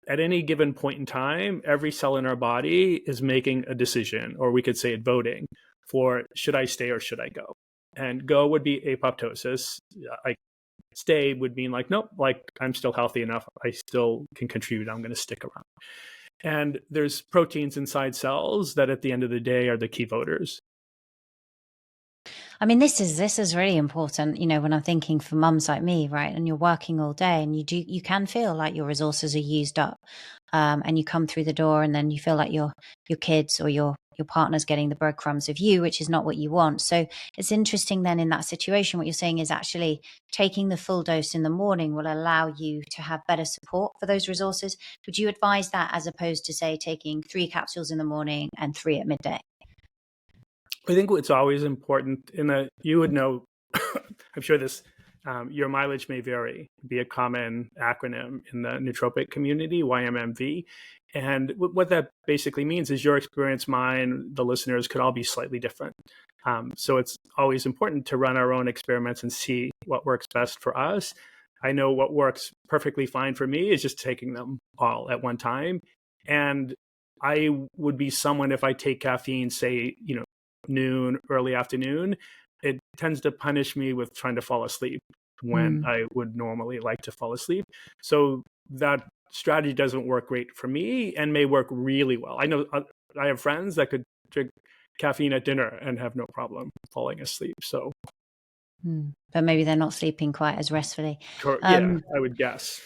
at any given point in time, every cell in our body is making a decision, or we could say it voting for should I stay or should I go? And go would be apoptosis. I stay would mean like, nope, like I'm still healthy enough. I still can contribute. I'm going to stick around. And there's proteins inside cells that at the end of the day are the key voters. I mean, this is really important, you know, when I'm thinking for mums like me, right? And you're working all day and you can feel like your resources are used up. And you come through the door and then you feel like your kids or your partner's getting the breadcrumbs of you, which is not what you want. So it's interesting then in that situation, what you're saying is actually taking the full dose in the morning will allow you to have better support for those resources. Would you advise that as opposed to, say, taking 3 capsules in the morning and 3 at midday? I think it's always important in that you would know, I'm sure this, your mileage may vary, be a common acronym in the nootropic community, YMMV. And what that basically means is your experience, mine, the listeners could all be slightly different. So it's always important to run our own experiments and see what works best for us. I know what works perfectly fine for me is just taking them all at one time. And I would be someone, if I take caffeine, say, noon, early afternoon, it tends to punish me with trying to fall asleep when I would normally like to fall asleep. So that strategy doesn't work great for me and may work really well. I know I have friends that could drink caffeine at dinner and have no problem falling asleep. So, but maybe they're not sleeping quite as restfully. Yeah, I would guess.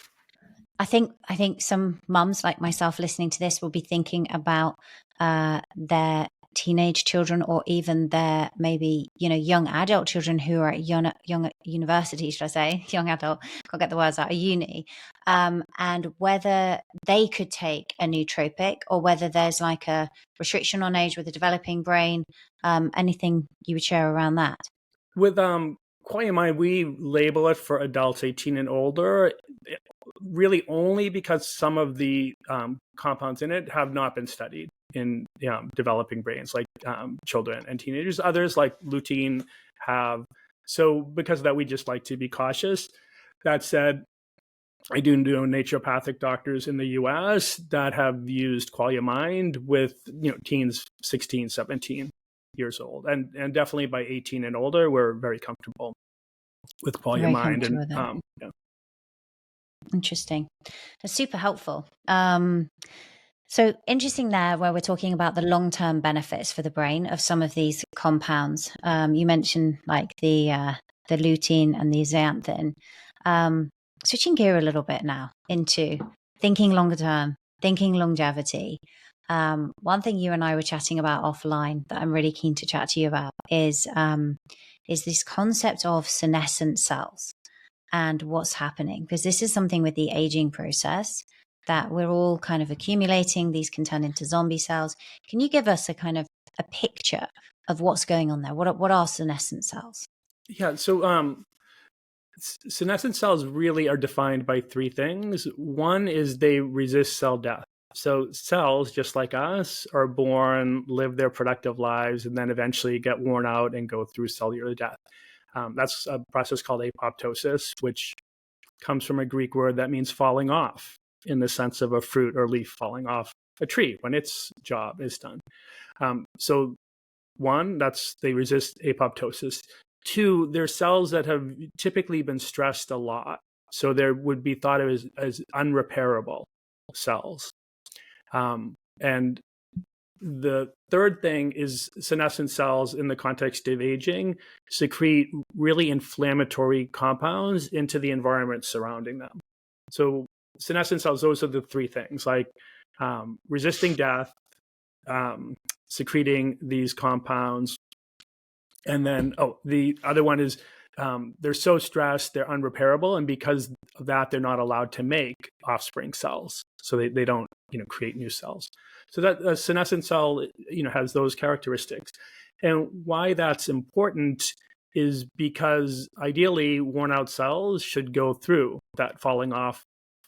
I think some mums like myself listening to this will be thinking about their teenage children or even their maybe young adult children who are at young university, should I say, young adult, can't get the words out, of uni, and whether they could take a nootropic or whether there's like a restriction on age with a developing brain. Anything you would share around that? With quinine, we label it for adults 18 and older, really only because some of the compounds in it have not been studied in developing brains, like children and teenagers. Others, like lutein, have. So because of that, we just like to be cautious. That said, I do know naturopathic doctors in the US that have used quinine with teens 16, 17 years old. And definitely by 18 and older, we're very comfortable with quinine. And yeah. Interesting. That's super helpful. So interesting there where we're talking about the long-term benefits for the brain of some of these compounds. You mentioned like the lutein and the zeaxanthin. Switching gear a little bit now into thinking longer term, thinking longevity. One thing you and I were chatting about offline that I'm really keen to chat to you about is this concept of senescent cells and what's happening, because this is something with the aging process that we're all kind of accumulating. These can turn into zombie cells. Can you give us a kind of a picture of what's going on there? What are senescent cells? Yeah, so senescent cells really are defined by 3 things. One is they resist cell death. So cells, just like us, are born, live their productive lives, and then eventually get worn out and go through cellular death. That's a process called apoptosis, which comes from a Greek word that means falling off, in the sense of a fruit or leaf falling off a tree when its job is done. So 1, they resist apoptosis. 2, they're cells that have typically been stressed a lot. So they would be thought of as unrepairable cells. And the third thing is senescent cells, in the context of aging, secrete really inflammatory compounds into the environment surrounding them. So senescent cells, those are the 3 things, like resisting death, secreting these compounds. And then, the other one is they're so stressed, they're unrepairable. And because of that, they're not allowed to make offspring cells. So they don't, create new cells. So that a senescent cell, has those characteristics. And why that's important is because ideally worn out cells should go through that falling off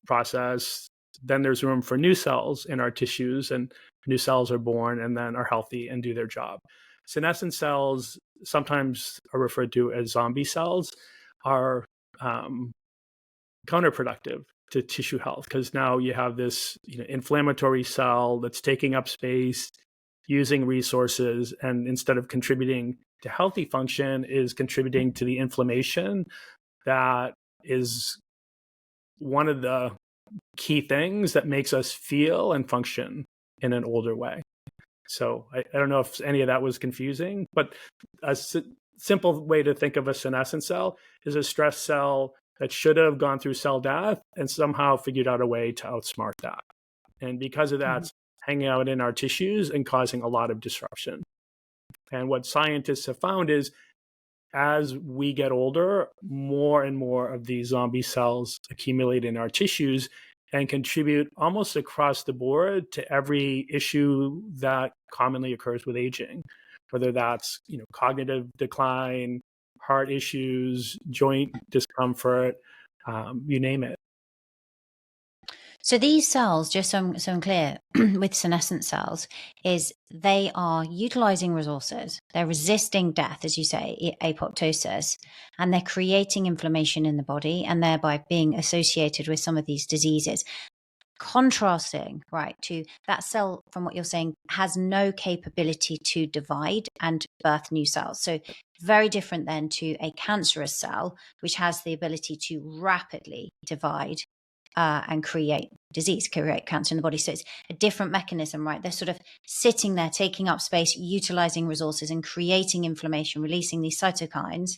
process. Then there's room for new cells in our tissues, and new cells are born and then are healthy and do their job. Senescent cells, sometimes are referred to as zombie cells, are counterproductive to tissue health, because now you have this inflammatory cell that's taking up space, using resources, and instead of contributing to healthy function, is contributing to the inflammation that is one of the key things that makes us feel and function in an older way. So I don't know if any of that was confusing, but a simple way to think of a senescent cell is a stress cell that should have gone through cell death and somehow figured out a way to outsmart that. And because of that, it's hanging out in our tissues and causing a lot of disruption. And what scientists have found is as we get older, more and more of these zombie cells accumulate in our tissues and contribute almost across the board to every issue that commonly occurs with aging, whether that's cognitive decline, heart issues, joint discomfort, you name it. So these cells, just so I'm clear, with senescent cells, is they are utilizing resources. They're resisting death, as you say, apoptosis, and they're creating inflammation in the body and thereby being associated with some of these diseases. Contrasting, right, to that cell, from what you're saying, has no capability to divide and birth new cells. So very different then to a cancerous cell, which has the ability to rapidly divide and create disease, create cancer in the body. So it's a different mechanism, right? They're sort of sitting there, taking up space, utilizing resources and creating inflammation, releasing these cytokines,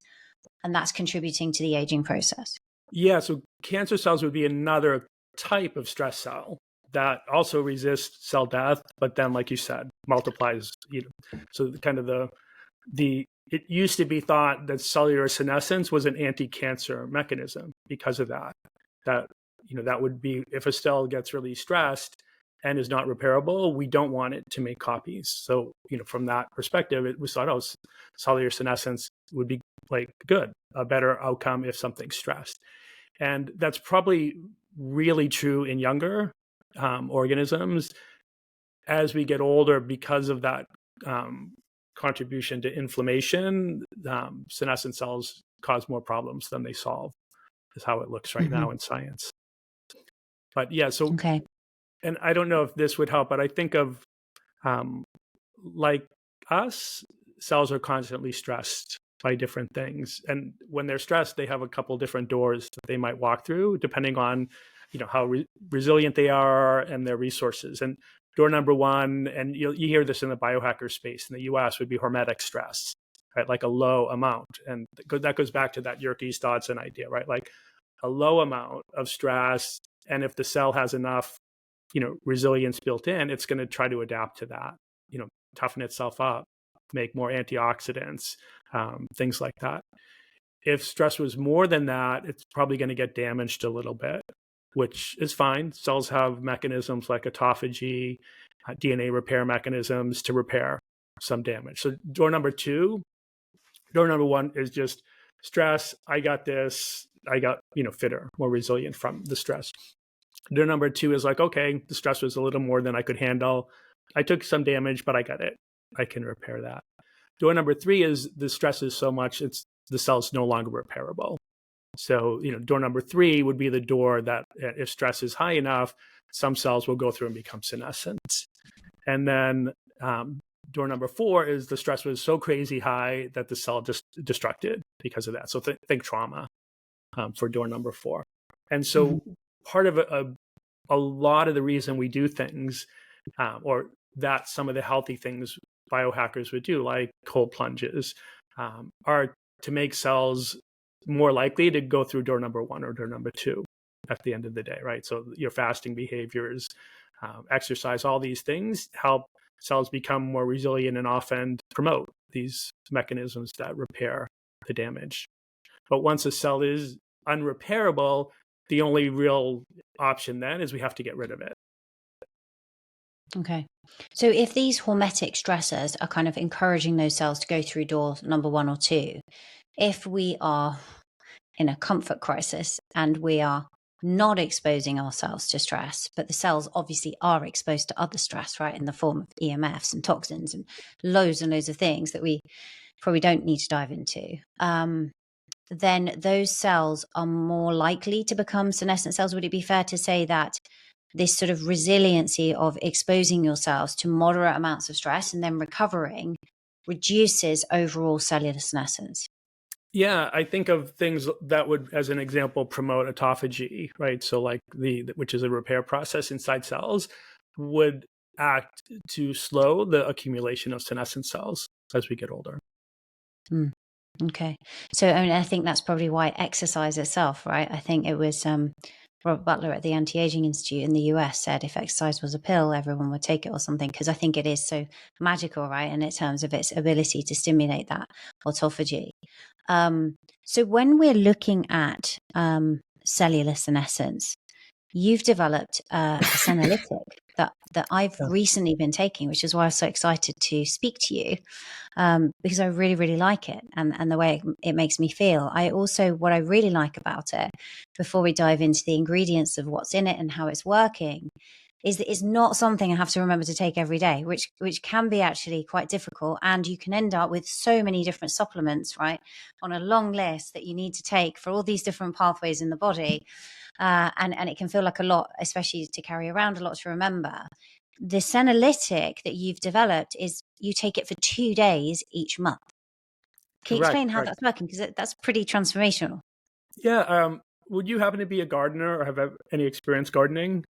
and that's contributing to the aging process. Yeah, so cancer cells would be another type of stress cell that also resists cell death, but then, like you said, multiplies. So kind of it used to be thought that cellular senescence was an anti-cancer mechanism because of that. That would be if a cell gets really stressed and is not repairable, we don't want it to make copies. So, from that perspective, it was thought, cellular senescence would be good, a better outcome if something's stressed. And that's probably really true in younger organisms. As we get older, because of that contribution to inflammation, senescent cells cause more problems than they solve, is how it looks right now in science. But yeah, so, okay. And I don't know if this would help, but I think of like us, cells are constantly stressed by different things. And when they're stressed, they have a couple different doors that they might walk through, depending on, how resilient they are and their resources. And door number one, and you hear this in the biohacker space in the US, would be hormetic stress, right? Like a low amount. And that goes back to that Yerkes-Dodson idea, right? Like a low amount of stress. And if the cell has enough, resilience built in, it's going to try to adapt to that, toughen itself up, make more antioxidants, things like that. If stress was more than that, it's probably going to get damaged a little bit, which is fine. Cells have mechanisms like autophagy, DNA repair mechanisms to repair some damage. So door number one is just stress. I got this. I got, fitter, more resilient from the stress. Door number two is okay, the stress was a little more than I could handle. I took some damage, but I got it. I can repair that. Door number three is the stress is so much, the cell's no longer repairable. So, door number three would be the door that if stress is high enough, some cells will go through and become senescent. And then door number four is the stress was so crazy high that the cell just destructed because of that. So think trauma for door number four. And so part of a lot of the reason we do things, or that some of the healthy things biohackers would do, like cold plunges, are to make cells more likely to go through door number one or door number two at the end of the day, right? So your fasting behaviors, exercise, all these things help cells become more resilient and often promote these mechanisms that repair the damage. But once a cell is unrepairable, the only real option then is we have to get rid of it. Okay. So if these hormetic stressors are kind of encouraging those cells to go through door number one or two, if we are in a comfort crisis and we are not exposing ourselves to stress, but the cells obviously are exposed to other stress, right, in the form of EMFs and toxins and loads of things that we probably don't need to dive into. then those cells are more likely to become senescent cells. Would it be fair to say that this sort of resiliency of exposing yourselves to moderate amounts of stress and then recovering reduces overall cellular senescence? Yeah, I think of things that would, as an example, promote autophagy, right? So like which is a repair process inside cells, would act to slow the accumulation of senescent cells as we get older. Mm. Okay. So I mean, I think that's probably why exercise itself, right? I think it was Robert Butler at the Anti-Aging Institute in the US said if exercise was a pill, everyone would take it or something, because I think it is so magical, right? And in terms of its ability to stimulate that autophagy. So when we're looking at cellular senescence, you've developed a senolytic that I've Yeah. recently been taking, which is why I was so excited to speak to you, because I really, really like it and the way it makes me feel. What I really like about it, before we dive into the ingredients of what's in it and how it's working, is that it's not something I have to remember to take every day, which can be actually quite difficult. And you can end up with so many different supplements, right, on a long list that you need to take for all these different pathways in the body. And it can feel like a lot, especially to carry around, a lot to remember. The senolytic that you've developed is you take it for 2 days each month. Can you Correct. explain how that's working? Because that's pretty transformational. Yeah. Would you happen to be a gardener or have any experience gardening?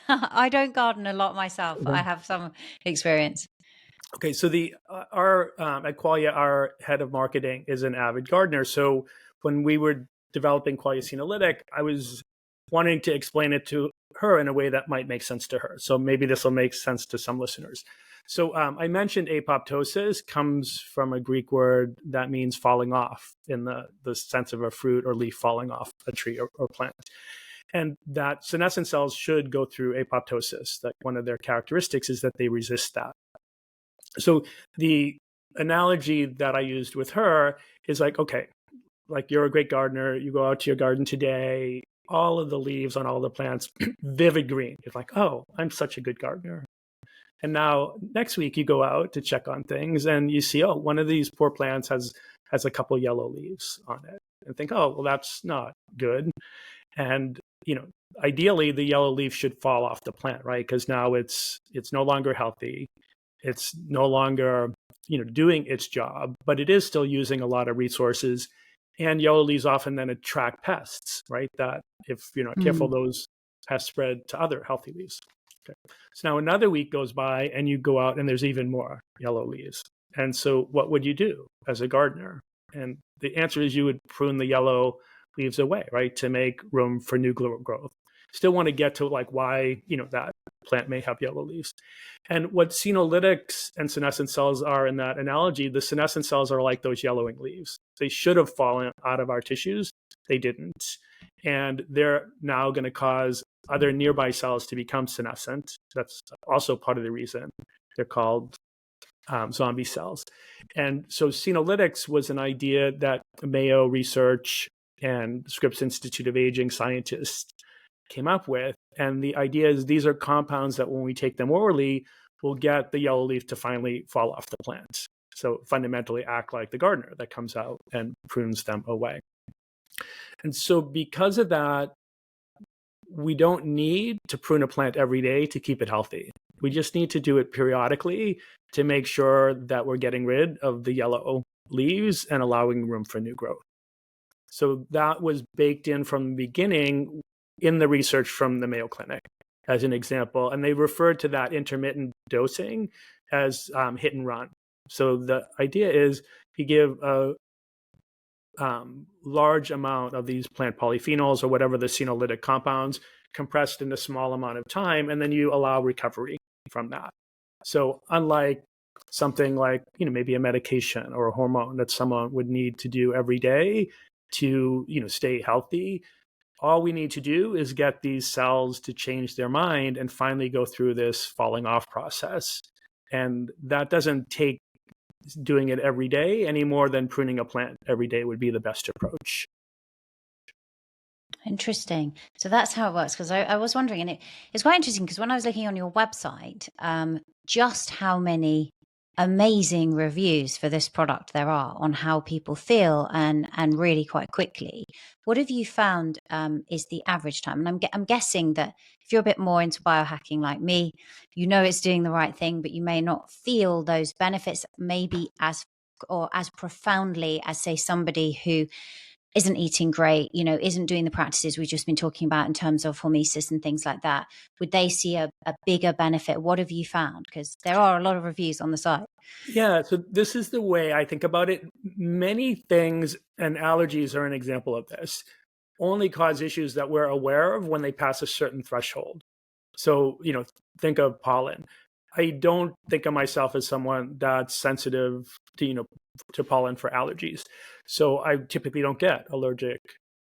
I don't garden a lot myself, but I Okay. have some experience. Okay, so the our at Qualia, our head of marketing is an avid gardener. So when we were developing Qualia Senolytic, I was wanting to explain it to her in a way that might make sense to her. So maybe this will make sense to some listeners. So I mentioned apoptosis comes from a Greek word that means falling off, in the sense of a fruit or leaf falling off a tree or plant. And that senescent cells should go through apoptosis. That one of their characteristics is that they resist that. So the analogy that I used with her is like, okay, like you're a great gardener, you go out to your garden today, all of the leaves on all the plants, vivid green. It's like, oh, I'm such a good gardener. And now next week you go out to check on things and you see, oh, one of these poor plants has a couple yellow leaves on it. And think, oh, well, that's not good. And ideally the yellow leaf should fall off the plant, right? Because now it's no longer healthy. It's no longer doing its job, but it is still using a lot of resources. And yellow leaves often then attract pests, right? That if you're not careful, Mm. those pests spread to other healthy leaves. Okay. So now another week goes by and you go out and there's even more yellow leaves. And so what would you do as a gardener? And the answer is you would prune the yellow leaves away, right? To make room for new growth. Still want to get to like why, that plant may have yellow leaves. And what senolytics and senescent cells are in that analogy, the senescent cells are like those yellowing leaves. They should have fallen out of our tissues. They didn't. And they're now going to cause other nearby cells to become senescent. That's also part of the reason they're called zombie cells. And so senolytics was an idea that Mayo Research and Scripps Institute of Aging scientists came up with. And the idea is these are compounds that when we take them orally, will get the yellow leaf to finally fall off the plant. So fundamentally act like the gardener that comes out and prunes them away. And so because of that, we don't need to prune a plant every day to keep it healthy. We just need to do it periodically to make sure that we're getting rid of the yellow leaves and allowing room for new growth. So that was baked in from the beginning in the research from the Mayo Clinic as an example. And they referred to that intermittent dosing as hit and run. So the idea is you give a large amount of these plant polyphenols or whatever the senolytic compounds compressed in a small amount of time, and then you allow recovery from that. So unlike something like, maybe a medication or a hormone that someone would need to do every day to, stay healthy, all we need to do is get these cells to change their mind and finally go through this falling off process. And that doesn't take doing it every day any more than pruning a plant every day would be the best approach. Interesting. So that's how it works. Because I was wondering, and it's quite interesting because when I was looking on your website, just how many amazing reviews for this product there are on how people feel, and really quite quickly. What have you found is the average time? And I'm guessing that if you're a bit more into biohacking like me, you know it's doing the right thing, but you may not feel those benefits maybe as profoundly as, say, somebody who isn't eating great, isn't doing the practices we've just been talking about in terms of hormesis and things like that. Would they see a bigger benefit? What have you found? Because there are a lot of reviews on the site. Yeah, so this is the way I think about it. Many things, and allergies are an example of this, only cause issues that we're aware of when they pass a certain threshold. So, think of pollen. I don't think of myself as someone that's sensitive to pollen for allergies. So I typically don't get allergic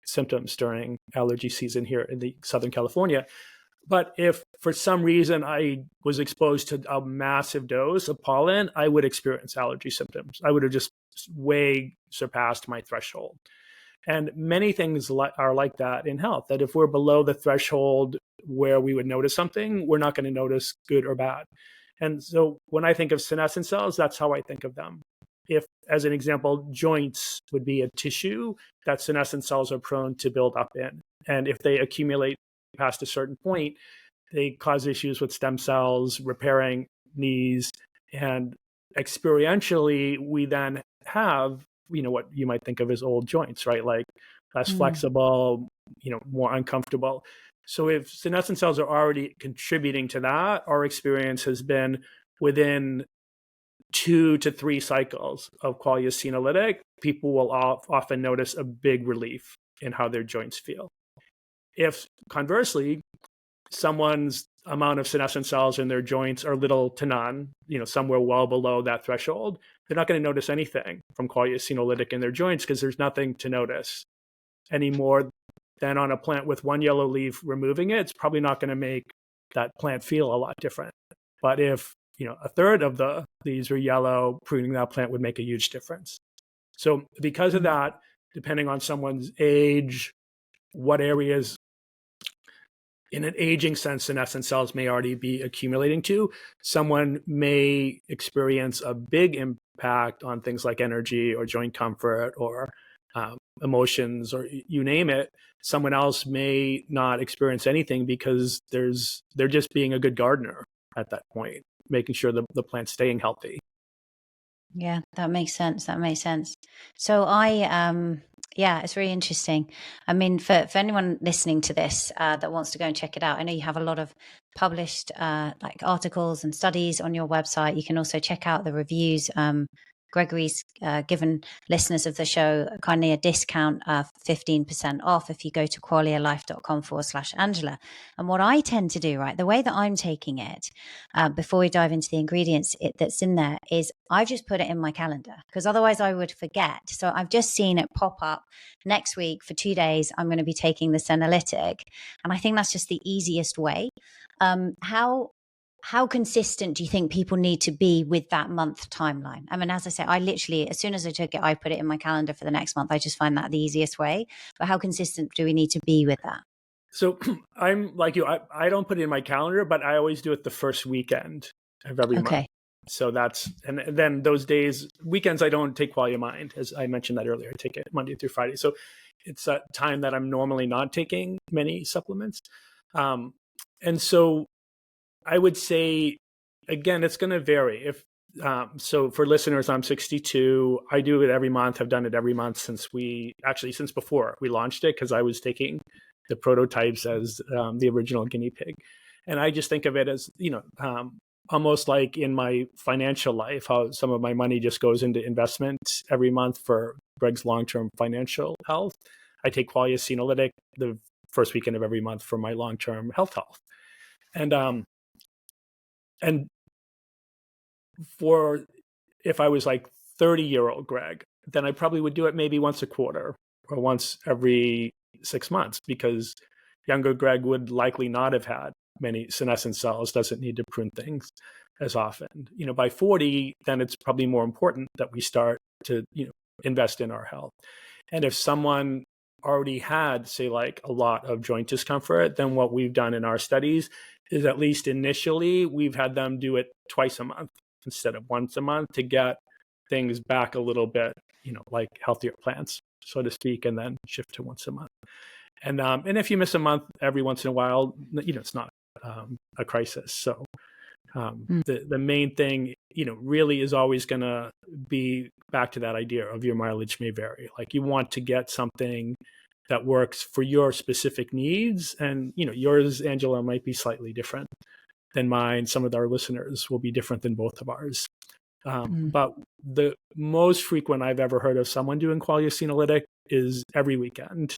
symptoms during allergy season here in the Southern California. But if for some reason I was exposed to a massive dose of pollen, I would experience allergy symptoms. I would have just way surpassed my threshold. And many things are like that in health, that if we're below the threshold where we would notice something, we're not going to notice good or bad. And so when I think of senescent cells, that's how I think of them. If, as an example, joints would be a tissue that senescent cells are prone to build up in. And if they accumulate past a certain point, they cause issues with stem cells, repairing knees. And experientially, we then have what you might think of as old joints, right? Like less flexible, more uncomfortable. So if senescent cells are already contributing to that, our experience has been within 2 to 3 cycles of qualia senolytic, people will often notice a big relief in how their joints feel. If conversely, someone's amount of senescent cells in their joints are little to none, somewhere well below that threshold, they're not going to notice anything from qualia senolytic in their joints because there's nothing to notice any more than on a plant with one yellow leaf removing it. It's probably not going to make that plant feel a lot different. But if a third of the leaves were yellow, pruning that plant would make a huge difference. So because of that, depending on someone's age, what areas in an aging sense senescent cells may already be accumulating to, someone may experience a big impact on things like energy or joint comfort or emotions, or you name it. Someone else may not experience anything because they're just being a good gardener at that point, making sure the plant's staying healthy. Yeah, that makes sense. So it's really interesting. I mean, for anyone listening to this that wants to go and check it out, I know you have a lot of published like articles and studies on your website. You can also check out the reviews. Gregory's given listeners of the show kindly a discount of 15% off if you go to qualialife.com/Angela. And what I tend to do, right, the way that I'm taking it, before we dive into the ingredients that's in there, is I've just put it in my calendar because otherwise I would forget. So I've just seen it pop up next week for 2 days. I'm going to be taking the Senolytic. And I think that's just the easiest way. How consistent do you think people need to be with that month timeline? I mean, as I say, I literally, as soon as I took it, I put it in my calendar for the next month. I just find that the easiest way. But how consistent do we need to be with that? So I'm like you, I don't put it in my calendar, but I always do it the first weekend of every month. So and then those days, weekends, I don't take Qualia Mind, as I mentioned that earlier. I take it Monday through Friday. So it's a time that I'm normally not taking many supplements. And so I would say, again, it's going to vary. So for listeners, I'm 62. I do it every month. I've done it every month since before we launched it, because I was taking the prototypes as the original guinea pig. And I just think of it as, almost like in my financial life, how some of my money just goes into investments every month for Greg's long-term financial health. I take Qualia Senolytic the first weekend of every month for my long-term health. And for if I was like 30-year-old Greg, then I probably would do it maybe once a quarter or once every 6 months, because younger Greg would likely not have had many senescent cells, doesn't need to prune things as often. By 40, then it's probably more important that we start to, invest in our health. And if someone already had, say, like a lot of joint discomfort, then what we've done in our studies is, at least initially, we've had them do it twice a month. instead of once a month to get things back a little bit, like healthier plants, so to speak, and then shift to once a month. And if you miss a month every once in a while, it's not a crisis. So the main thing, really is always going to be back to that idea of your mileage may vary. Like, you want to get something that works for your specific needs. And, yours, Angela, might be slightly different than mine. Some of our listeners will be different than both of ours. But the most frequent I've ever heard of someone doing quality of senolytic is every weekend.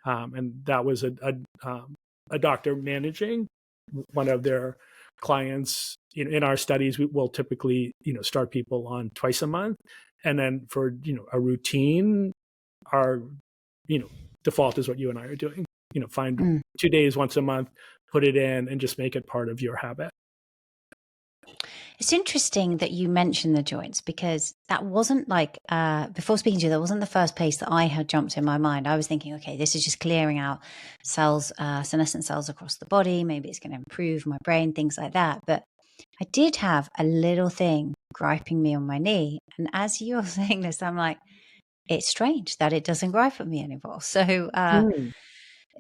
And that was a doctor managing one of their clients. In our studies, we will typically, start people on twice a month. And then for, a routine, our, default is what you and I are doing. Find 2 days once a month, put it in, and just make it part of your habit. It's interesting that you mentioned the joints, because that wasn't like, before speaking to you, that wasn't the first place that I had jumped in my mind. I was thinking, okay, this is just clearing out cells, senescent cells across the body. Maybe it's going to improve my brain, things like that. But I did have a little thing griping me on my knee. And as you're saying this, I'm like, it's strange that it doesn't gripe at me anymore. So,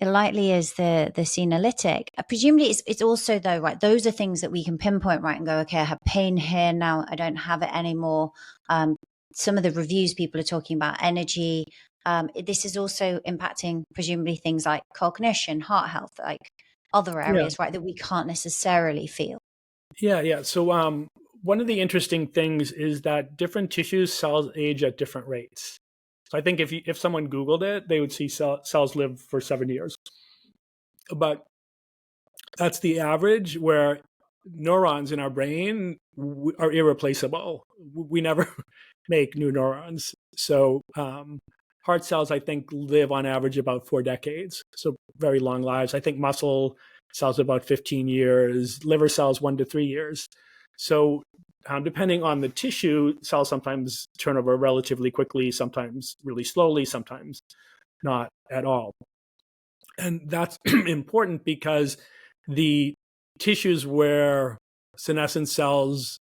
it likely is the senolytic. Presumably it's also, though, right, those are things that we can pinpoint, right, and go, okay, I have pain here now, I don't have it anymore. Some of the reviews people are talking about energy. This is also impacting presumably things like cognition, heart health, like other areas, right, that we can't necessarily feel. Yeah. So one of the interesting things is that different tissues, cells age at different rates. So I think if someone Googled it, they would see cells live for 7 years. But that's the average, where neurons in our brain are irreplaceable. We never make new neurons. So heart cells, I think, live on average about 4 decades. So very long lives. I think muscle cells about 15 years, liver cells 1 to 3 years. So depending on the tissue, cells sometimes turn over relatively quickly, sometimes really slowly, sometimes not at all. And that's important because the tissues where senescent cells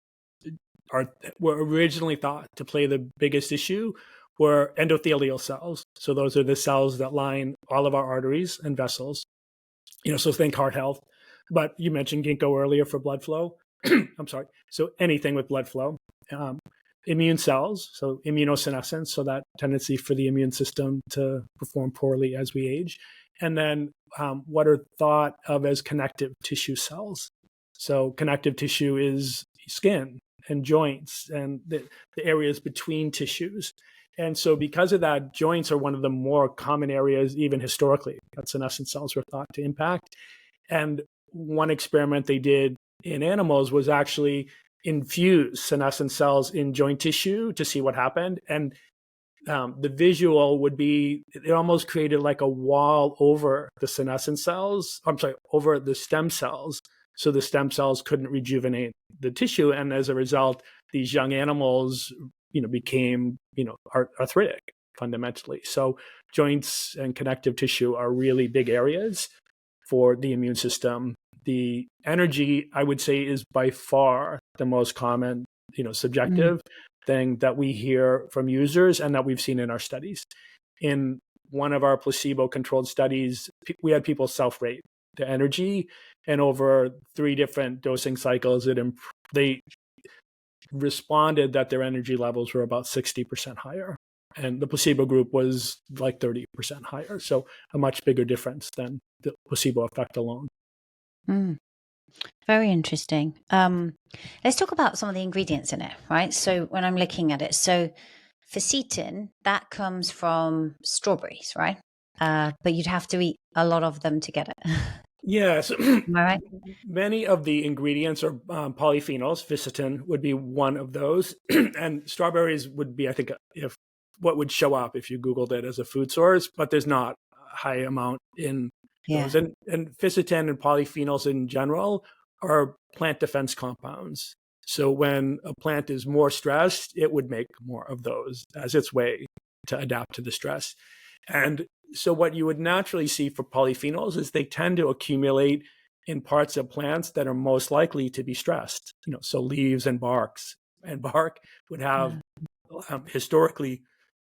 were originally thought to play the biggest issue were endothelial cells. So those are the cells that line all of our arteries and vessels. So think heart health. But you mentioned ginkgo earlier for blood flow. I'm sorry. So anything with blood flow. Immune cells, so immunosenescence, so that tendency for the immune system to perform poorly as we age. And then what are thought of as connective tissue cells. So connective tissue is skin and joints and the areas between tissues. And so because of that, joints are one of the more common areas, even historically, that senescent cells were thought to impact. And one experiment they did in animals was actually infuse senescent cells in joint tissue to see what happened. And the visual would be, it almost created like a wall over the senescent cells, over the stem cells. So the stem cells couldn't rejuvenate the tissue. And as a result, these young animals, became, arthritic fundamentally. So joints and connective tissue are really big areas for the immune system. The energy, I would say, is by far the most common, subjective thing that we hear from users and that we've seen in our studies. In one of our placebo-controlled studies, we had people self-rate the energy, and over 3 different dosing cycles, they responded that their energy levels were about 60% higher. And the placebo group was like 30% higher. So a much bigger difference than the placebo effect alone. Very interesting. Let's talk about some of the ingredients in it, right? So when I'm looking at it, so fisetin, that comes from strawberries, right? But you'd have to eat a lot of them to get it. Yes. Am I right? Many of the ingredients are polyphenols. Fisetin would be one of those. And strawberries would be, I think, what would show up if you Googled it as a food source, but there's not a high amount in those. And fisetin and polyphenols in general are plant defense compounds. So when a plant is more stressed, it would make more of those as its way to adapt to the stress. And so what you would naturally see for polyphenols is they tend to accumulate in parts of plants that are most likely to be stressed, so leaves and barks And bark would have historically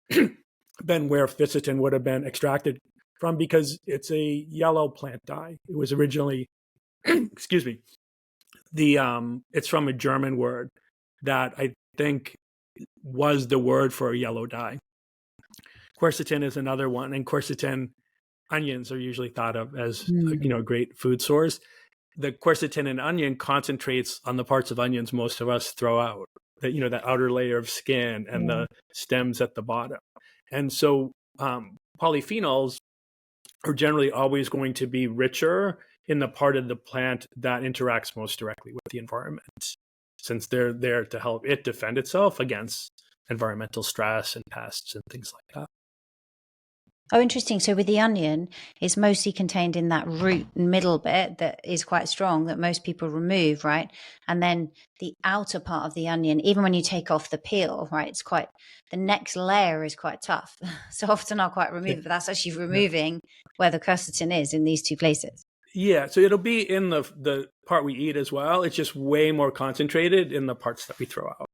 been where fisetin would have been extracted from, because it's a yellow plant dye. It was originally, excuse me, it's from a German word that I think was the word for a yellow dye. Quercetin is another one, and quercetin, onions are usually thought of as a great food source. The quercetin in onion concentrates on the parts of onions most of us throw out, that outer layer of skin and the stems at the bottom. And so polyphenols are generally always going to be richer in the part of the plant that interacts most directly with the environment, since they're there to help it defend itself against environmental stress and pests and things like that. Oh, interesting. So with the onion, it's mostly contained in that root middle bit that is quite strong that most people remove, right? And then the outer part of the onion, even when you take off the peel, right, the next layer is quite tough. So often I'll quite remove it, but that's actually removing where the quercetin is in these two places. Yeah, so it'll be in the part we eat as well. It's just way more concentrated in the parts that we throw out.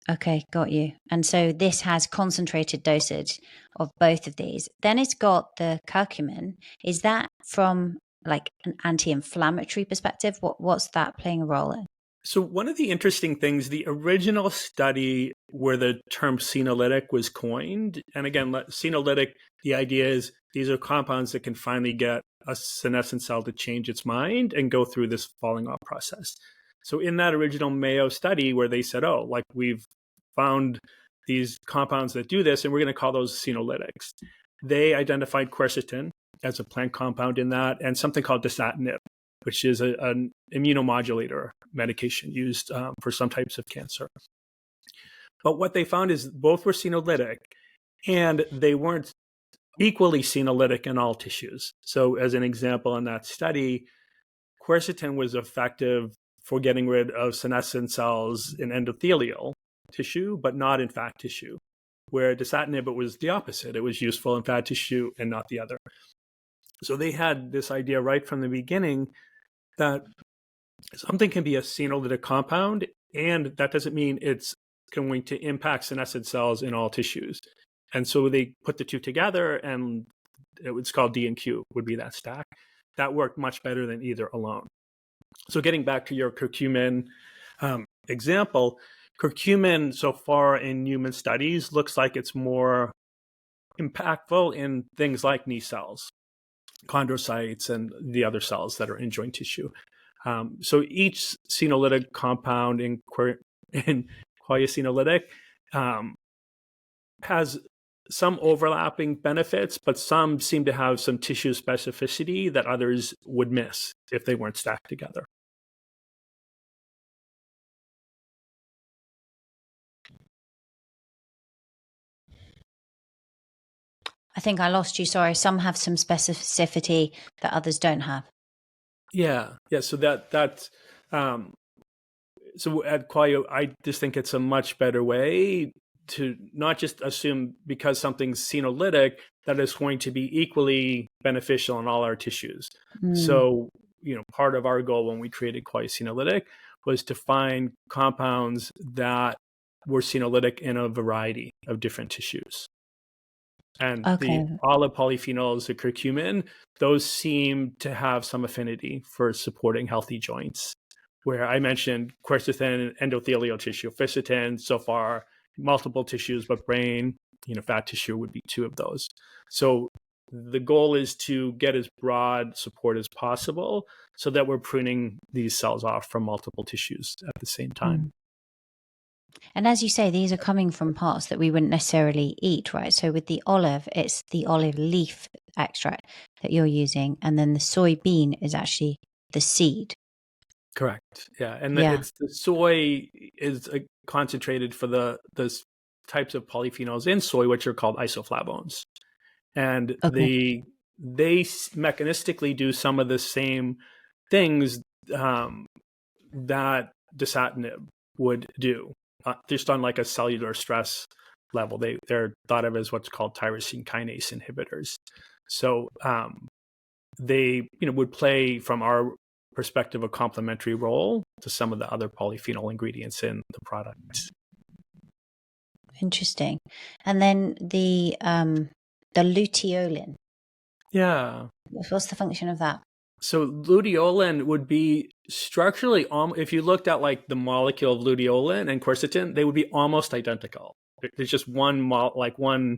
Okay, got you. And so this has concentrated dosage of both of these. Then it's got the curcumin. Is that from like an anti-inflammatory perspective? What's that playing a role in? So one of the interesting things, the original study where the term senolytic was coined, and again, senolytic, the idea is these are compounds that can finally get a senescent cell to change its mind and go through this falling off process. So in that original Mayo study where they said, we've found these compounds that do this, and we're going to call those senolytics. They identified quercetin as a plant compound in that, and something called dasatinib, which is an immunomodulator medication used for some types of cancer. But what they found is both were senolytic, and they weren't equally senolytic in all tissues. So as an example in that study, quercetin was effective for getting rid of senescent cells in endothelial tissue, but not in fat tissue, where dasatinib, it was the opposite. It was useful in fat tissue and not the other. So they had this idea right from the beginning that something can be a senolytic compound, and that doesn't mean it's going to impact senescent cells in all tissues. And so they put the two together, and it's called D and Q, would be that stack. That worked much better than either alone. So getting back to your curcumin example, curcumin so far in human studies looks like it's more impactful in things like knee cells, chondrocytes, and the other cells that are in joint tissue. So each senolytic compound in quercesenolytic has some overlapping benefits, but some seem to have some tissue specificity that others would miss if they weren't stacked together. I think I lost you. Sorry. Some have some specificity that others don't have. Yeah. So that's so at Quayo, I just think it's a much better way to not just assume because something's senolytic that it's going to be equally beneficial in all our tissues. So, part of our goal when we created quercesenolytic was to find compounds that were senolytic in a variety of different tissues. And all the polyphenols, the curcumin, those seem to have some affinity for supporting healthy joints. Where I mentioned quercetin, endothelial tissue, fisetin, so far, multiple tissues, but brain, fat tissue would be two of those. So the goal is to get as broad support as possible so that we're pruning these cells off from multiple tissues at the same time. And as you say, these are coming from parts that we wouldn't necessarily eat, right? So with the olive, it's the olive leaf extract that you're using, and then the soybean is actually the seed. Correct. Yeah, and it's the soy is concentrated for the types of polyphenols in soy, which are called isoflavones, and they mechanistically do some of the same things that dasatinib would do, just on like a cellular stress level. They're thought of as what's called tyrosine kinase inhibitors. So they would play, from our perspective, a complementary role to some of the other polyphenol ingredients in the product. Interesting. And then the luteolin. Yeah. What's the function of that? So luteolin would be structurally, if you looked at like the molecule of luteolin and quercetin, they would be almost identical. There's just one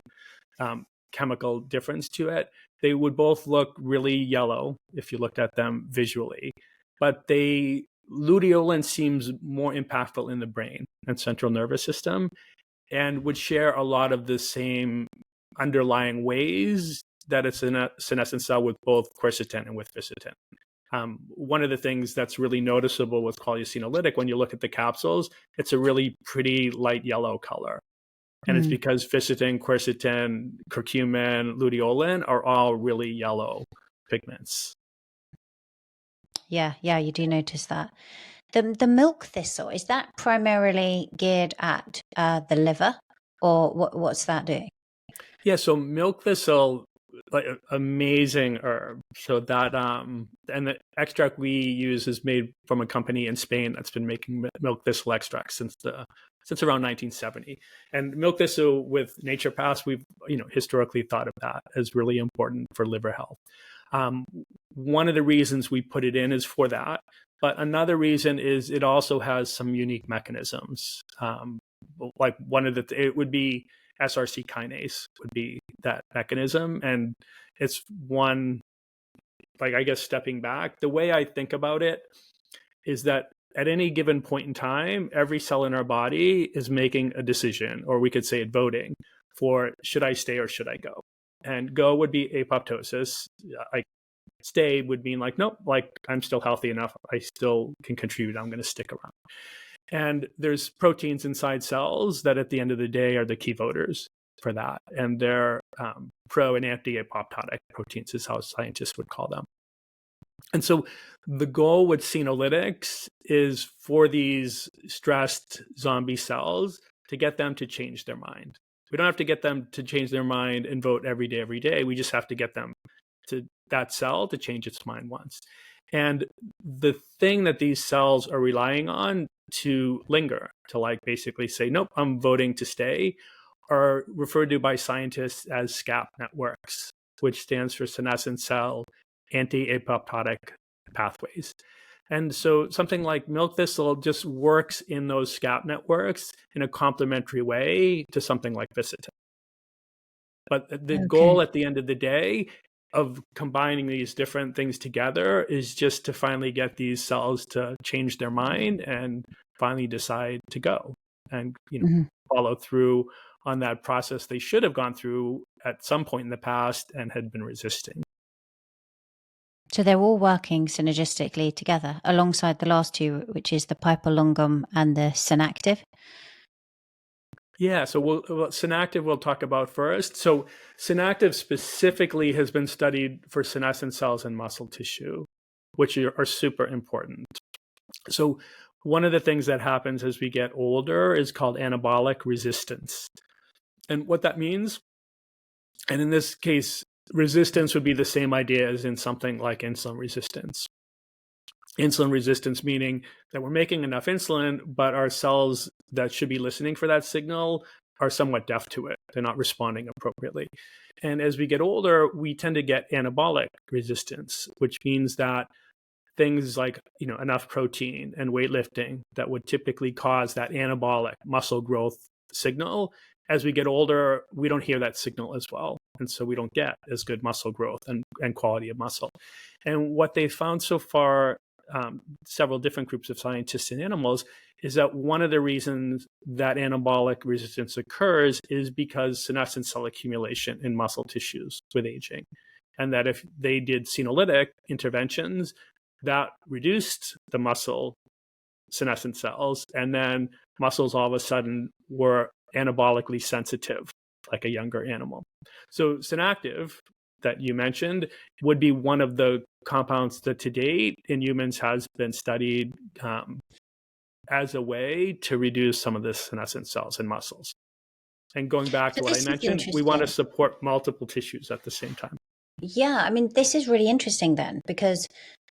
chemical difference to it. They would both look really yellow if you looked at them visually, but luteolin seems more impactful in the brain and central nervous system, and would share a lot of the same underlying ways that it's in a senescent cell with both quercetin and with fisetin. One of the things that's really noticeable with quality senolytic, when you look at the capsules, it's a really pretty light yellow color. And it's because fisetin, quercetin, curcumin, luteolin are all really yellow pigments. Yeah, you do notice that. The milk thistle, is that primarily geared at the liver, or what's that doing? Yeah, so milk thistle, like amazing herb. So that and the extract we use is made from a company in Spain that's been making milk thistle extract since around 1970. And milk thistle with naturopaths, we've historically thought of that as really important for liver health. One of the reasons we put it in is for that, but another reason is it also has some unique mechanisms. Like it would be SRC kinase would be that mechanism. And it's one, like, I guess stepping back, the way I think about it is that at any given point in time, every cell in our body is making a decision, or we could say it voting for, should I stay or should I go? And go would be apoptosis. Like stay would mean like, nope, like I'm still healthy enough. I still can contribute. I'm going to stick around. And there's proteins inside cells that at the end of the day are the key voters for that. And they're pro and anti-apoptotic proteins is how scientists would call them. And so the goal with Senolytics is for these stressed zombie cells to get them to change their mind. We don't have to get them to change their mind and vote every day. We just have to get them to that cell to change its mind once. And the thing that these cells are relying on to linger, to like basically say, nope, I'm voting to stay, are referred to by scientists as SCAP networks, which stands for senescent cell anti-apoptotic pathways. And so something like milk thistle just works in those SCAP networks in a complementary way to something like fisetin. But the goal at the end of the day of combining these different things together is just to finally get these cells to change their mind and finally decide to go and follow through on that process they should have gone through at some point in the past and had been resisting. So they're all working synergistically together alongside the last two, which is the pipolongum and the senactive. Yeah, so senactive we'll talk about first. So senactive specifically has been studied for senescent cells in muscle tissue, which are super important. So one of the things that happens as we get older is called anabolic resistance. And what that means, and in this case, resistance would be the same idea as in something like insulin resistance. Insulin resistance meaning that we're making enough insulin, but our cells that should be listening for that signal are somewhat deaf to it. They're not responding appropriately. And as we get older, we tend to get anabolic resistance, which means that things like enough protein and weightlifting that would typically cause that anabolic muscle growth signal, as we get older, we don't hear that signal as well. And so we don't get as good muscle growth and quality of muscle. And what they found so far, several different groups of scientists in animals, is that one of the reasons that anabolic resistance occurs is because senescent cell accumulation in muscle tissues with aging. And that if they did senolytic interventions, that reduced the muscle senescent cells, and then muscles all of a sudden were anabolically sensitive, like a younger animal. So senactive, that you mentioned, would be one of the compounds that to date in humans has been studied as a way to reduce some of the senescent cells in muscles. And going back to what I mentioned, we want to support multiple tissues at the same time. Yeah, I mean, this is really interesting then, because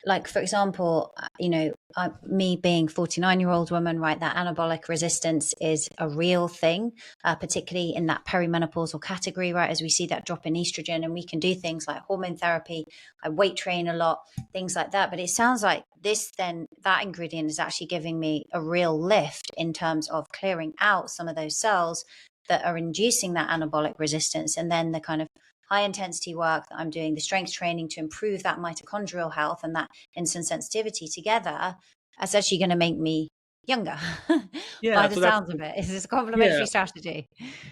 like, for example, me being 49-year-old woman, right, that anabolic resistance is a real thing, particularly in that perimenopausal category, right, as we see that drop in estrogen, and we can do things like hormone therapy. I weight train a lot, things like that. But it sounds like that ingredient is actually giving me a real lift in terms of clearing out some of those cells that are inducing that anabolic resistance. And then the kind of high intensity work that I'm doing, the strength training to improve that mitochondrial health and that insulin sensitivity together, that's actually going to make me younger by Yeah, the so that's sounds of it. It's a complementary yeah, strategy.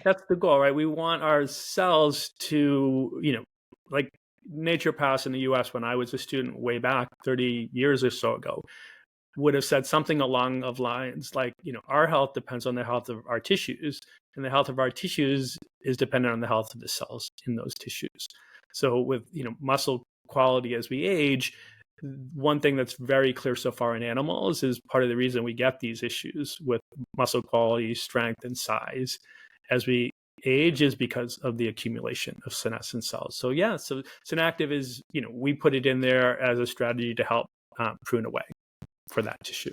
that's the goal, right? We want our cells to, like naturopaths in the US when I was a student way back 30 years or so ago would have said something along of lines like, our health depends on the health of our tissues, and the health of our tissues is dependent on the health of the cells in those tissues. So with, muscle quality as we age, one thing that's very clear so far in animals is part of the reason we get these issues with muscle quality, strength, and size as we age is because of the accumulation of senescent cells. So yeah, so Senactive is, we put it in there as a strategy to help prune away for that tissue.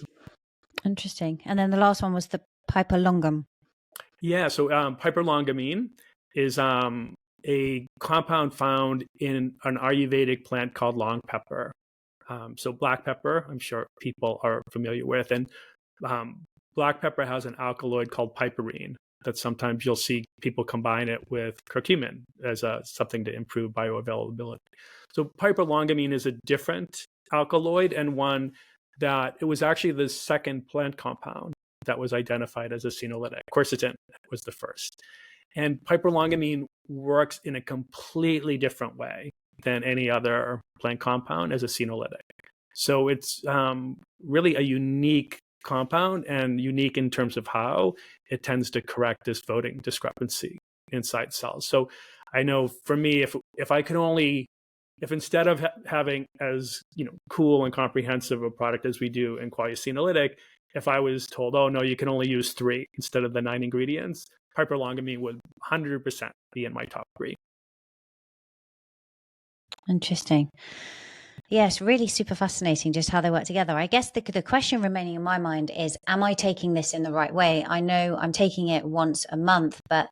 Interesting. And then the last one was the Piper longum. Yeah, so piperlongamine is a compound found in an Ayurvedic plant called long pepper. So black pepper, I'm sure people are familiar with, and black pepper has an alkaloid called piperine that sometimes you'll see people combine it with curcumin as something to improve bioavailability. So piperlongamine is a different alkaloid, and one that it was actually the second plant compound that was identified as a senolytic. Quercetin was the first. And piperlongamine works in a completely different way than any other plant compound as a senolytic. So it's really a unique compound, and unique in terms of how it tends to correct this voting discrepancy inside cells. So I know for me, if instead of having as cool and comprehensive a product as we do in Qualia Senolytic, if I was told, oh no, you can only use 3 instead of the 9 ingredients, piperlongamine would 100% be in my top 3. Interesting. Yes, really super fascinating just how they work together. I guess the question remaining in my mind is, am I taking this in the right way? I know I'm taking it once a month, but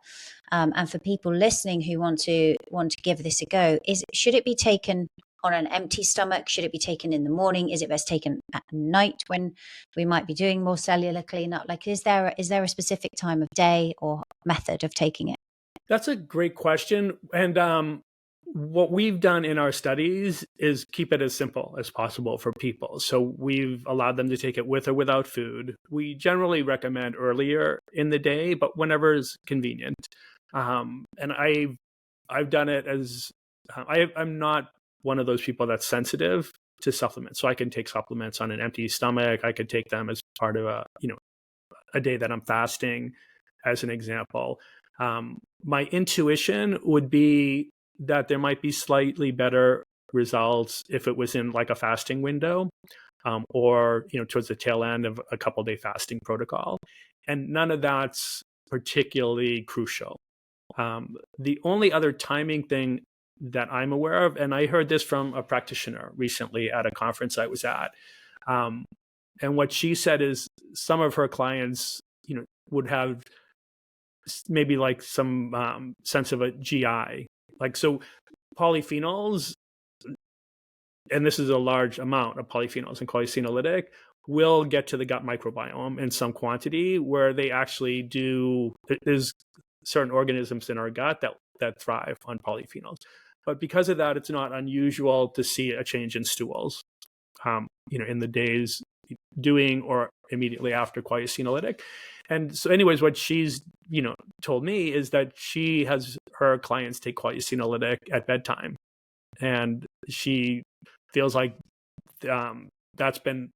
and for people listening who want to give this a go, should it be taken on an empty stomach? Should it be taken in the morning? Is it best taken at night when we might be doing more cellular cleanup? Like, is there a specific time of day or method of taking it? That's a great question. And what we've done in our studies is keep it as simple as possible for people. So we've allowed them to take it with or without food. We generally recommend earlier in the day, but whenever is convenient. And I've done it as I'm not one of those people that's sensitive to supplements. So I can take supplements on an empty stomach. I could take them as part of a day that I'm fasting, as an example. My intuition would be that there might be slightly better results if it was in like a fasting window, or towards the tail end of a couple-day fasting protocol. And none of that's particularly crucial. The only other timing thing that I'm aware of, and I heard this from a practitioner recently at a conference I was at, and what she said is some of her clients, would have maybe like some sense of a GI. Like, so polyphenols, and this is a large amount of polyphenols in Qualia Senolytic, will get to the gut microbiome in some quantity where they actually do. There's certain organisms in our gut that thrive on polyphenols. But because of that, it's not unusual to see a change in stools, in the days doing or immediately after Qualia Senolytic. And so anyways, what she's, told me is that she has her clients take Qualia Senolytic at bedtime. And she feels like that's been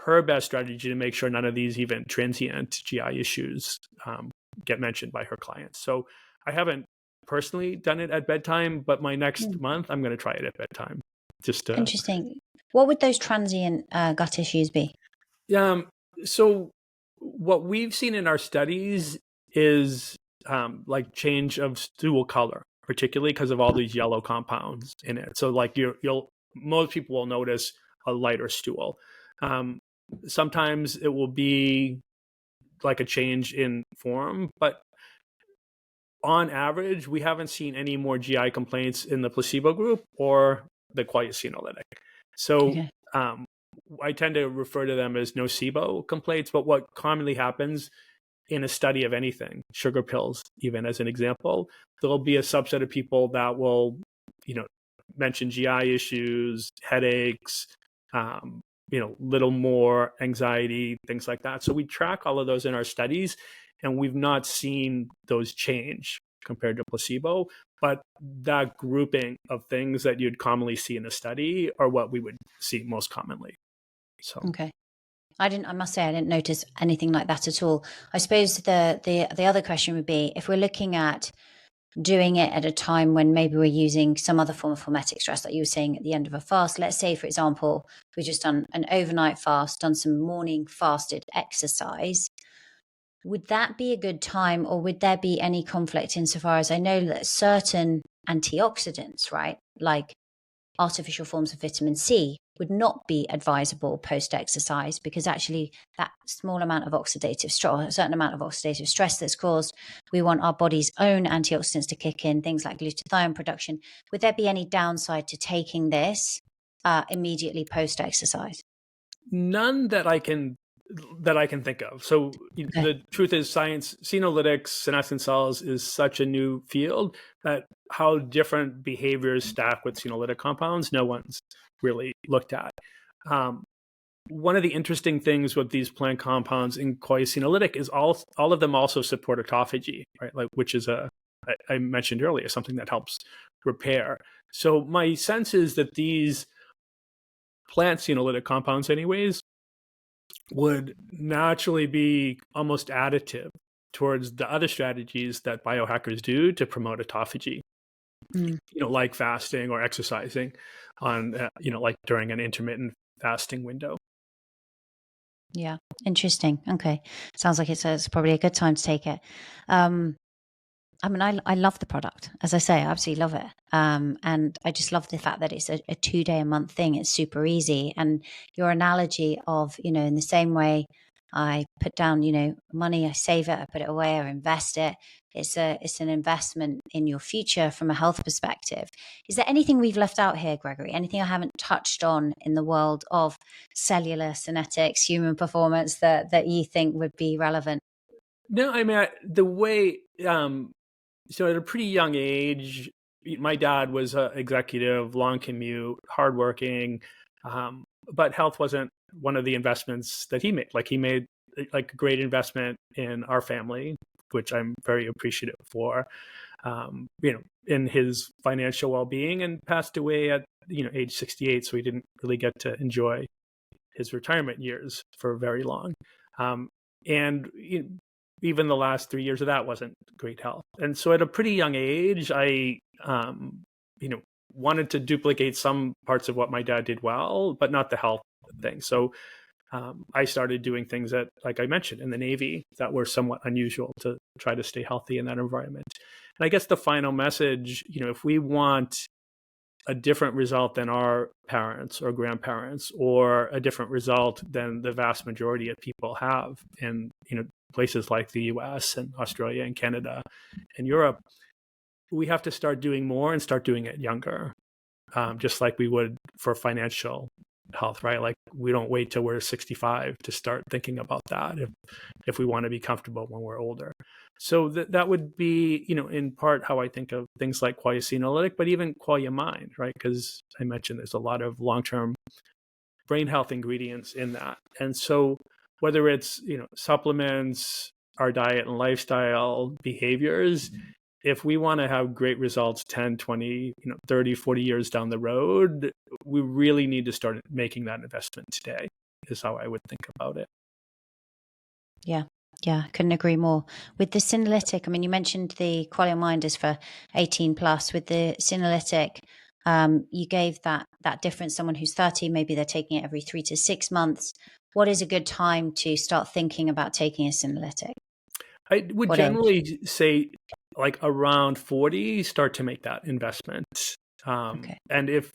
her best strategy to make sure none of these even transient GI issues get mentioned by her clients. So I haven't personally done it at bedtime, but my next month I'm going to try it at bedtime. Just Interesting. What would those transient gut issues be? So what we've seen in our studies is like change of stool color, particularly because of all these yellow compounds in it. So like most people will notice a lighter stool. Sometimes it will be like a change in form, but on average, we haven't seen any more GI complaints in the placebo group or the senolytic. So I tend to refer to them as nocebo complaints, but what commonly happens in a study of anything, sugar pills, even as an example, there'll be a subset of people that will, mention GI issues, headaches, little more anxiety, things like that. So we track all of those in our studies, and we've not seen those change compared to placebo. But that grouping of things that you'd commonly see in a study are what we would see most commonly. So okay. I must say I didn't notice anything like that at all. I suppose the other question would be, if we're looking at doing it at a time when maybe we're using some other form of hormetic stress, like you were saying at the end of a fast, let's say, for example, we've just done an overnight fast, done some morning fasted exercise, would that be a good time, or would there be any conflict insofar as I know that certain antioxidants, right, like artificial forms of vitamin C, would not be advisable post-exercise, because actually that small amount of oxidative stress, a certain amount of oxidative stress that's caused, we want our body's own antioxidants to kick in, things like glutathione production. Would there be any downside to taking this immediately post-exercise? None that I can think of. So the truth is, science, senolytics, senescent cells is such a new field that how different behaviors stack with senolytic compounds, no one's really looked at. One of the interesting things with these plant compounds in senolytic is all of them also support autophagy, right? Like, which is I mentioned earlier, something that helps repair. So my sense is that these plant senolytic compounds anyways would naturally be almost additive towards the other strategies that biohackers do to promote autophagy, like fasting or exercising on, like during an intermittent fasting window. Yeah, interesting. Okay. Sounds like it's probably a good time to take it. I mean, I love the product. As I say, I absolutely love it. And I just love the fact that it's a 2-day a month thing. It's super easy. And your analogy of, in the same way I put down, money, I save it, I put it away, I invest it. It's an investment in your future from a health perspective. Is there anything we've left out here, Gregory? Anything I haven't touched on in the world of cellular, genetics, human performance that you think would be relevant? No, I mean, the way, so at a pretty young age, my dad was an executive, long commute, hardworking, but health wasn't one of the investments that he made. Like, he made like a great investment in our family, which I'm very appreciative for, in his financial well-being, and passed away at, age 68. So he didn't really get to enjoy his retirement years for very long. And even the last 3 years of that wasn't great health. And so at a pretty young age, I, wanted to duplicate some parts of what my dad did well, but not the health thing. So I started doing things that, like I mentioned, in the Navy that were somewhat unusual to try to stay healthy in that environment. And I guess the final message, if we want a different result than our parents or grandparents, or a different result than the vast majority of people have in, places like the US and Australia and Canada and Europe, we have to start doing more and start doing it younger, just like we would for financial health, right? Like, we don't wait till we're 65 to start thinking about that if we want to be comfortable when we're older. So that would be, in part how I think of things like senolytic, but even Qualia Mind, right? Because I mentioned there's a lot of long-term brain health ingredients in that. And so whether it's, supplements, our diet and lifestyle behaviors, if we want to have great results 10, 20, 30, 40 years down the road, we really need to start making that investment today, is how I would think about it. Yeah. Yeah, I couldn't agree more. With the senolytic, I mean, you mentioned the Qualia Mind is for 18 plus. With the senolytic, you gave that difference. Someone who's 30, maybe they're taking it every 3 to 6 months. What is a good time to start thinking about taking a senolytic? I would generally say, like, around 40, start to make that investment. Okay. And if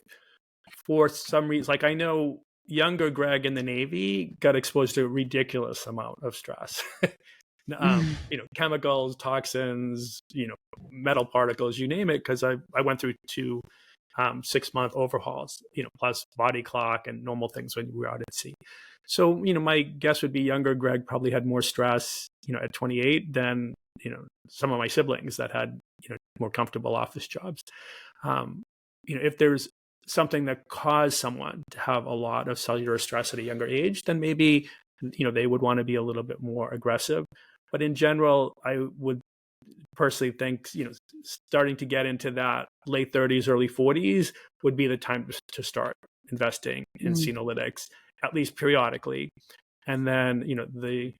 for some reason, like, I know younger Greg in the Navy got exposed to a ridiculous amount of stress. Chemicals, toxins, metal particles, you name it, because I went through 2 6-month overhauls, plus body clock and normal things when we were out at sea. So, my guess would be younger Greg probably had more stress, at 28 than, some of my siblings that had, more comfortable office jobs. If there's something that caused someone to have a lot of cellular stress at a younger age, then maybe, they would want to be a little bit more aggressive. But in general, I would personally think, starting to get into that late 30s, early 40s would be the time to start investing in senolytics, at least periodically. And then, the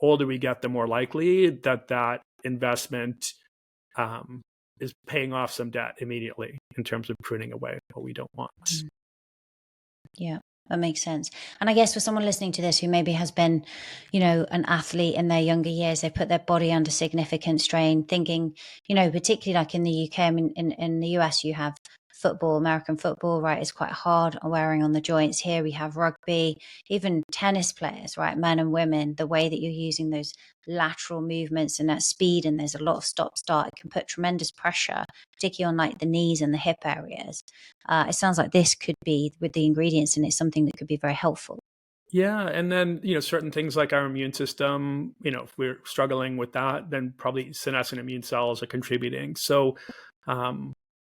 older we get, the more likely that investment is paying off some debt immediately in terms of pruning away what we don't want. Yeah. That makes sense. And I guess for someone listening to this who maybe has been, an athlete in their younger years, they put their body under significant strain, thinking, particularly like in the UK, I mean, in the US, you have football, American football, right? It's quite hard wearing on the joints. Here we have rugby, even tennis players, right? Men and women, the way that you're using those lateral movements and that speed, and there's a lot of stop-start, it can put tremendous pressure, particularly on like the knees and the hip areas. It sounds like this could be, with the ingredients in it, something that could be very helpful. Yeah. And then, certain things like our immune system, if we're struggling with that, then probably senescent immune cells are contributing. So,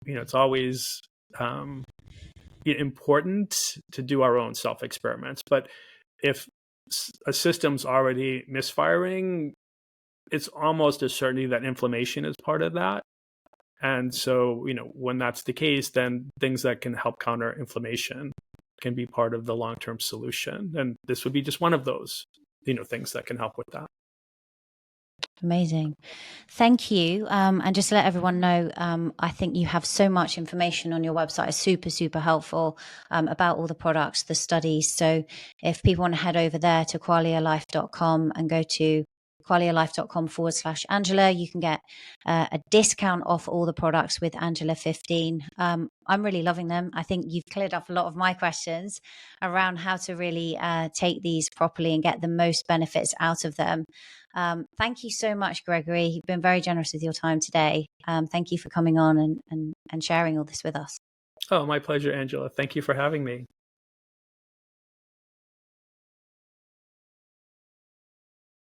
it's always important to do our own self-experiments. But if a system's already misfiring, it's almost a certainty that inflammation is part of that. And so, when that's the case, then things that can help counter inflammation can be part of the long-term solution. And this would be just one of those, things that can help with that. Amazing. Thank you. And just to let everyone know, I think you have so much information on your website. It's super, super helpful about all the products, the studies. So if people want to head over there to qualialife.com and go to qualialife.com/Angela, you can get a discount off all the products with Angela 15. I'm really loving them. I think you've cleared up a lot of my questions around how to really take these properly and get the most benefits out of them. Thank you so much, Gregory. You've been very generous with your time today. Thank you for coming on and sharing all this with us. Oh, my pleasure, Angela. Thank you for having me.